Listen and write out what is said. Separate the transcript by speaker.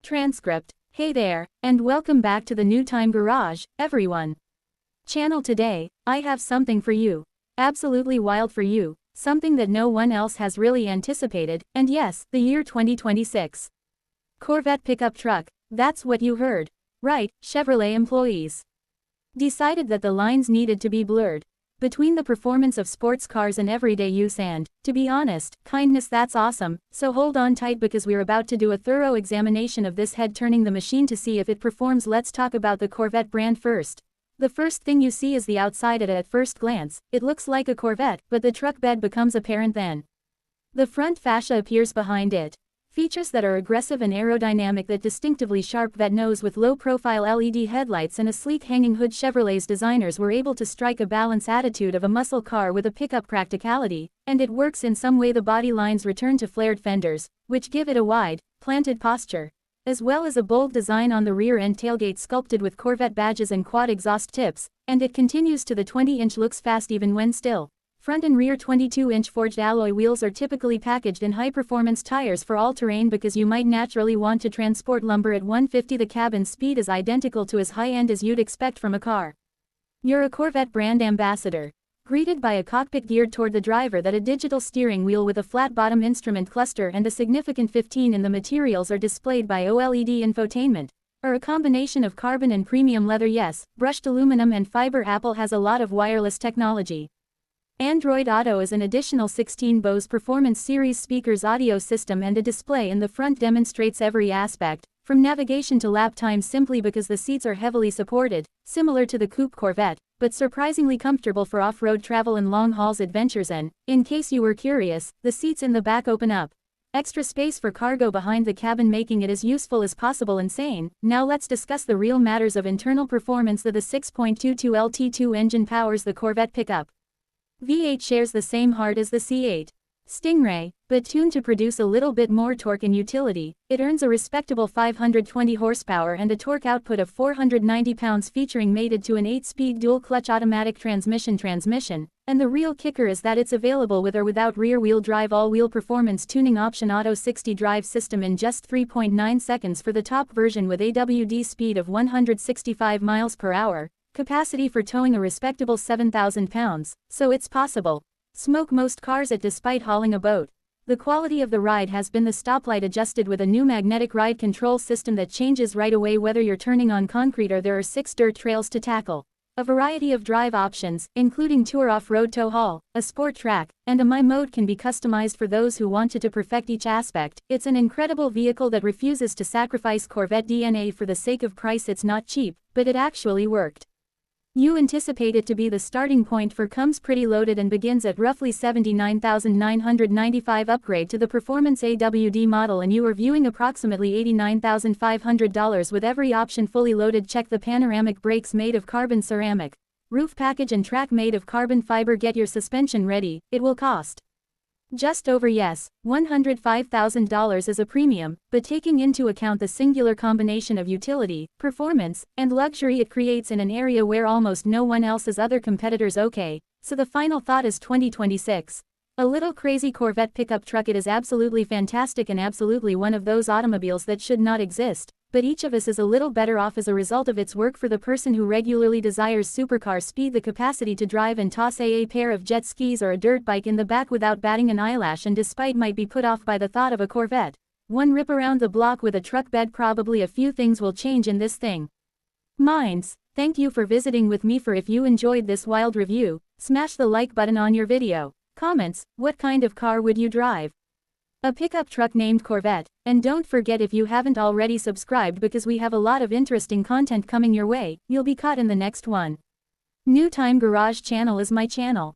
Speaker 1: Transcript. Hey there, and welcome back to the New Time Garage, everyone. Channel today, I have something for you. Absolutely wild for you, something that no one else has really anticipated, and yes, the year 2026. Corvette pickup truck, that's what you heard. Right, Chevrolet employees decided that the lines needed to be blurred between the performance of sports cars and everyday use and, to be honest, kindness. That's awesome, so hold on tight because we're about to do a thorough examination of this head-turning the machine to see if it performs. Let's talk about the Corvette brand first. The first thing you see is the outside. At first glance, it looks like a Corvette, but the truck bed becomes apparent then. The front fascia appears behind it. Features that are aggressive and aerodynamic, that distinctively sharp vet nose with low-profile LED headlights and a sleek hanging hood. Chevrolet's designers were able to strike a balance attitude of a muscle car with a pickup practicality, and it works in some way. The body lines return to flared fenders, which give it a wide, planted posture, as well as a bold design on the rear end tailgate sculpted with Corvette badges and quad exhaust tips, and it continues to the 20-inch. Looks fast even when still. Front and rear 22-inch forged alloy wheels are typically packaged in high-performance tires for all-terrain because you might naturally want to transport lumber at 150. The cabin speed is identical to as high-end as you'd expect from a car. You're a Corvette brand ambassador, greeted by a cockpit geared toward the driver. That a digital steering wheel with a flat-bottom instrument cluster and a significant 15 in the materials are displayed by OLED infotainment, or a combination of carbon and premium leather. Yes, brushed aluminum and fiber. Apple has a lot of wireless technology. Android Auto is an additional 16 Bose Performance Series speakers audio system, and a display in the front demonstrates every aspect, from navigation to lap time, simply because the seats are heavily supported, similar to the coupe Corvette, but surprisingly comfortable for off-road travel and long-hauls adventures. And, in case you were curious, the seats in the back open up. Extra space for cargo behind the cabin, making it as useful as possible. Insane. Now let's discuss the real matters of internal performance. The 6.22 LT2 engine powers the Corvette pickup. V8 shares the same heart as the C8 Stingray, but tuned to produce a little bit more torque and utility. It earns a respectable 520 horsepower and a torque output of 490 pounds, featuring mated to an 8-speed dual-clutch automatic transmission. And the real kicker is that it's available with or without rear-wheel drive all-wheel performance tuning option Auto 60 drive system in just 3.9 seconds for the top version, with AWD speed of 165 miles per hour. Capacity for towing a respectable 7,000 pounds, so it's possible. Smoke most cars at despite hauling a boat. The quality of the ride has been the stoplight adjusted with a new magnetic ride control system that changes right away whether you're turning on concrete or there are 6 dirt trails to tackle. A variety of drive options, including tour, off-road, tow haul, a sport track, and a My mode, can be customized for those who wanted to perfect each aspect. It's an incredible vehicle that refuses to sacrifice Corvette DNA for the sake of price. It's not cheap, but it actually worked. You anticipate it to be the starting point for comes pretty loaded and begins at roughly $79,995. Upgrade to the Performance AWD model and you are viewing approximately $89,500 with every option fully loaded. Check the panoramic brakes made of carbon ceramic, roof package and track made of carbon fiber. Get your suspension ready, it will cost just over $105,000 as a premium, but taking into account the singular combination of utility, performance, and luxury it creates in an area where almost no one else has other competitors. Okay, so the final thought is 2026. A little crazy Corvette pickup truck. It is absolutely fantastic and absolutely one of those automobiles that should not exist, but each of us is a little better off as a result of its work. For the person who regularly desires supercar speed, the capacity to drive and toss a pair of jet skis or a dirt bike in the back without batting an eyelash, and despite might be put off by the thought of a Corvette, one rip around the block with a truck bed. Probably a few things will change in this thing. Minds. Thank you for visiting with me. If you enjoyed this wild review, smash the like button on your video. Comments, what kind of car would you drive? A pickup truck named Corvette. And don't forget, if you haven't already, subscribed because we have a lot of interesting content coming your way. You'll be caught in the next one. New Time Garage channel is my channel.